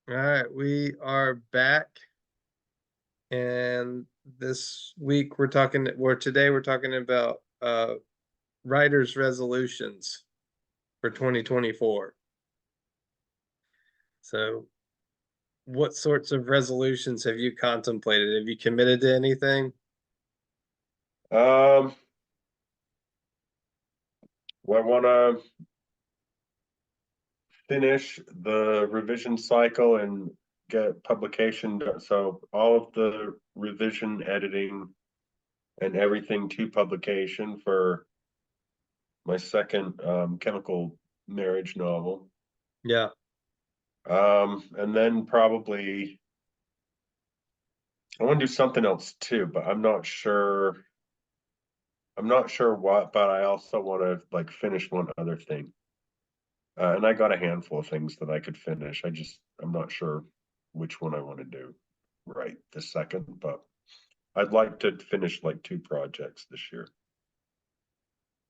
All right, we are back, and this week today we're talking about writers' resolutions for 2024. So, what sorts of resolutions have you contemplated? Have you committed to anything? Um, well, I want to finish the revision cycle and get publication done. So all of the revision, editing, and everything to publication for my second chemical marriage novel. Yeah, And then probably I want to do something else too, but I'm not sure. I'm not sure what, but I also want to like finish one other thing. And I got a handful of things that I could finish. I'm not sure which one I want to do right this second, but I'd like to finish like two projects this year.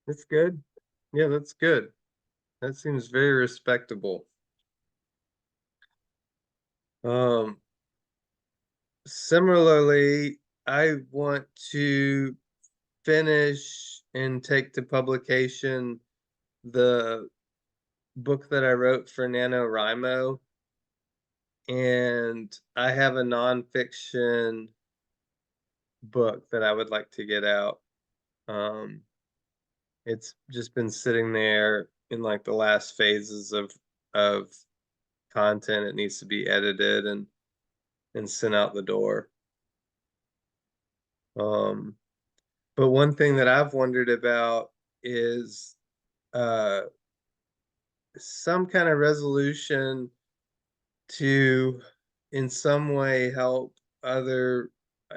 that's good. Yeah, that's good. That seems very respectable. Um, Similarly, I want to finish and take to publication the book that I wrote for NaNoWriMo, and I have a nonfiction book that I would like to get out. Um, it's just been sitting there in like the last phases of content. It needs to be edited and sent out the door. Um, but one thing that I've wondered about is uh, some kind of resolution to in some way other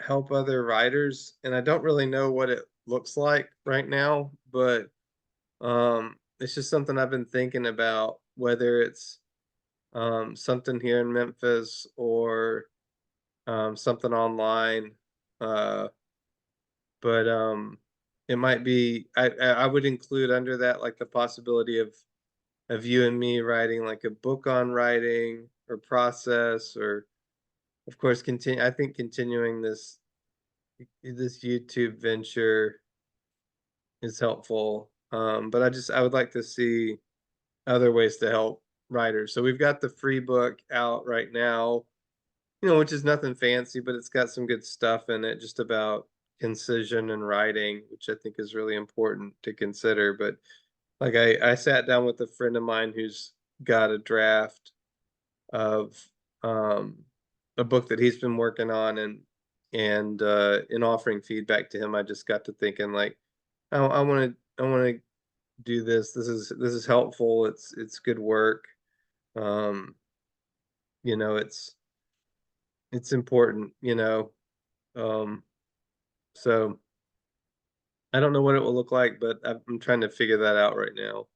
help other writers, and I don't really know what it looks like right now, but it's just something I've been thinking about, whether it's something here in Memphis or something online. uh but it might be I would include under that like the possibility of you and me writing like a book on writing or process, or of course continue I think continuing this YouTube venture is helpful. But I would like to see other ways to help writers. So we've got the free book out right now, which is nothing fancy, but it's got some good stuff in it just about concision and writing, which I think is really important to consider. But like I sat down with a friend of mine who's got a draft of um, a book that he's been working on, and in offering feedback to him, I just got to thinking like, I want to do this. This is helpful. It's good work. Um, it's important. Um, so I don't know what it will look like, but I'm trying to figure that out right now.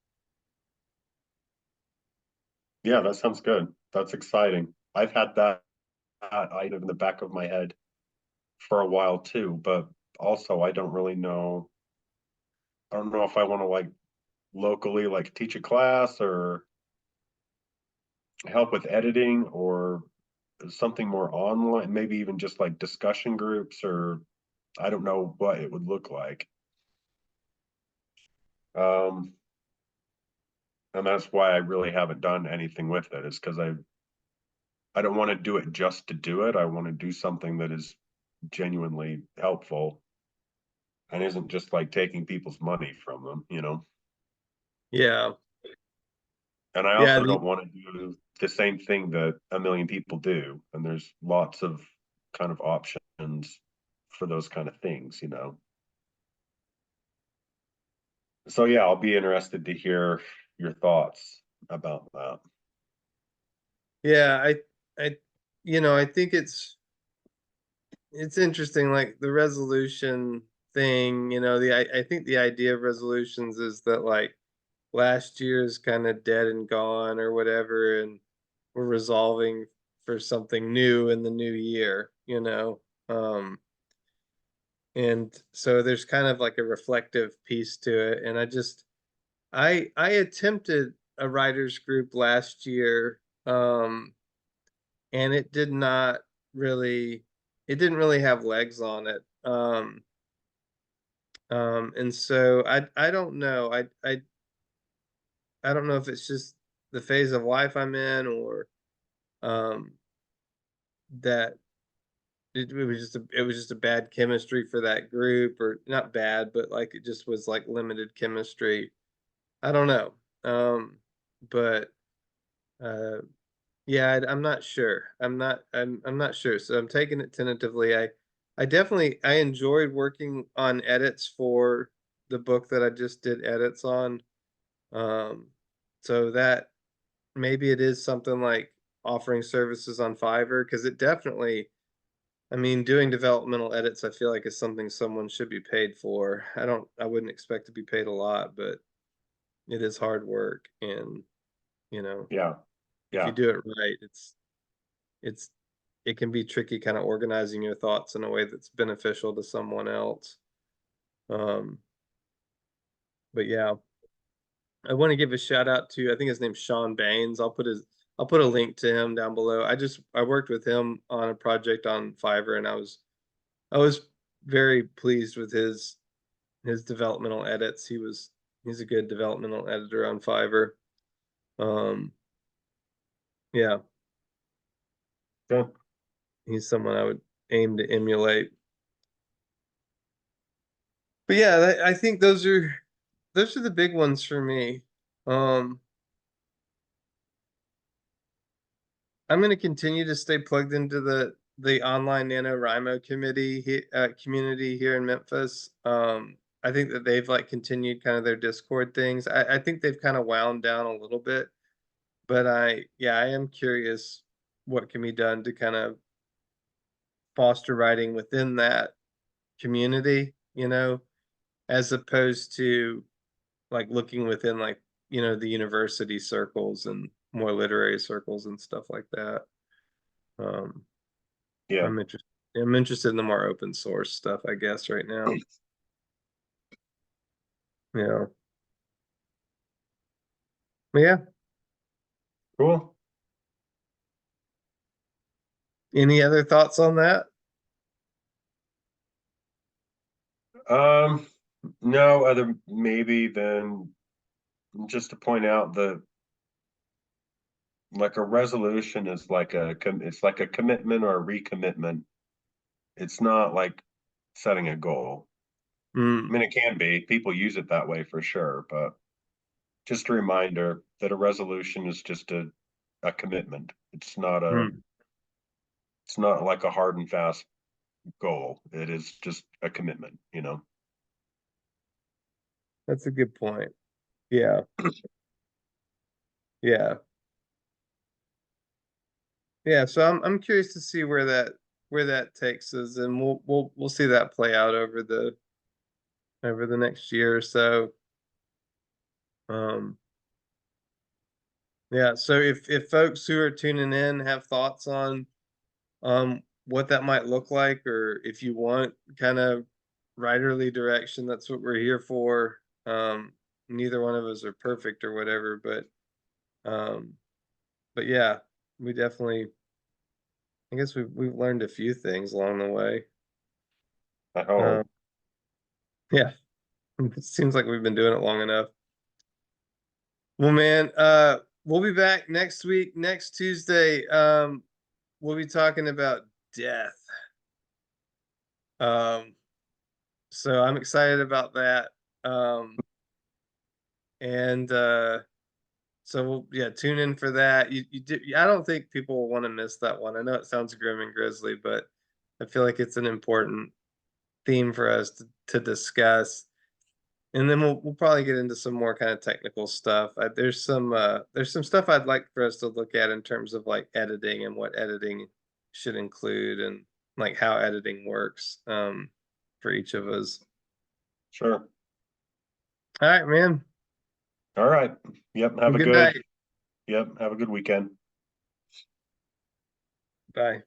Yeah, that sounds good. That's exciting. I've had that item in the back of my head for a while too, but also I don't really know. I don't know if I want to like locally like teach a class or help with editing or something more online, maybe even just like discussion groups or I don't know what it would look like. Um, and that's why I really haven't done anything with it is because I don't want to do it just to do it. I want to do something that is genuinely helpful and isn't just like taking people's money from them. Yeah, And I yeah, also don't want to do the same thing that a million people do. And there's lots of kind of options for those kind of things. So yeah, I'll be interested to hear your thoughts about that. yeah. I, I think it's interesting, like the resolution thing. I think the idea of resolutions is that like last year is kind of dead and gone or whatever, and we're resolving for something new in the new year. And so there's kind of like a reflective piece to it. And I attempted a writers group last year, and it did not really, it didn't really have legs on it. And so I don't know. I don't know if it's just the phase of life I'm in, or um that it was just it was just a bad chemistry for that group, or not bad, but like it just was like limited chemistry. I don't know. But uh yeah, I'm not sure. I'm not sure. So I'm taking it tentatively. I definitely I enjoyed working on edits for the book that I just did edits on. Um, so that maybe it is something like offering services on Fiverr, because it definitely, I mean, doing developmental edits, I feel like is something someone should be paid for. I wouldn't expect to be paid a lot, but it is hard work, and you know, Yeah. if you Yeah. do it right, it's it can be tricky kind of organizing your thoughts in a way that's beneficial to someone else. Um, but yeah, I want to give a shout out to, I think his name's Sean Baines. I'll put a link to him down below. I worked with him on a project on Fiverr, and I was very pleased with his developmental edits. He's a good developmental editor on Fiverr. Um, yeah, Good. he's someone I would aim to emulate. But yeah, I think those are the big ones for me. Um, I'm going to continue to stay plugged into the online NaNoWriMo community here in Memphis. I think that they've like continued kind of their Discord things. I think they've kind of wound down a little bit, but yeah, I am curious what can be done to kind of foster writing within that community, as opposed to like looking within like, the university circles and more literary circles and stuff like that. Um, Yeah. I'm interested. I'm interested in the more open source stuff, I guess, right now. Yeah. But yeah. Cool. Any other thoughts on that? Um, no other maybe than just to point out the like a resolution is like it's like a commitment or a recommitment. It's not like setting a goal. I Mm, mean, it can be. People use it that way for sure, but just a reminder that a resolution is just a commitment. mm. It's not like a hard and fast goal. It is just a commitment, you know. That's a good point. Yeah. Yeah. Yeah. So I'm curious to see where that takes us, and we'll see that play out over the next year or so. Um, yeah. So if folks who are tuning in have thoughts on what that might look like, or if you want kind of writerly direction, that's what we're here for. Neither one of us are perfect or whatever, um, but yeah, we definitely, I guess we've learned a few things along the way. I Um, hope. yeah, it seems like we've been doing it long enough. Well, man, we'll be back next week, next Tuesday. We'll be talking about death. Um, so I'm excited about that. Um, and so yeah, tune in for that. I don't think people will want to miss that one. I know it sounds grim and grisly, but I feel like it's an important theme for us to discuss. And then we'll probably get into some more kind of technical stuff. There's some stuff I'd like for us to look at in terms of like editing and what editing should include, and like how editing works for each of us. Sure. All right, man. All right. Yep. Well, good night. Have a good weekend. Bye.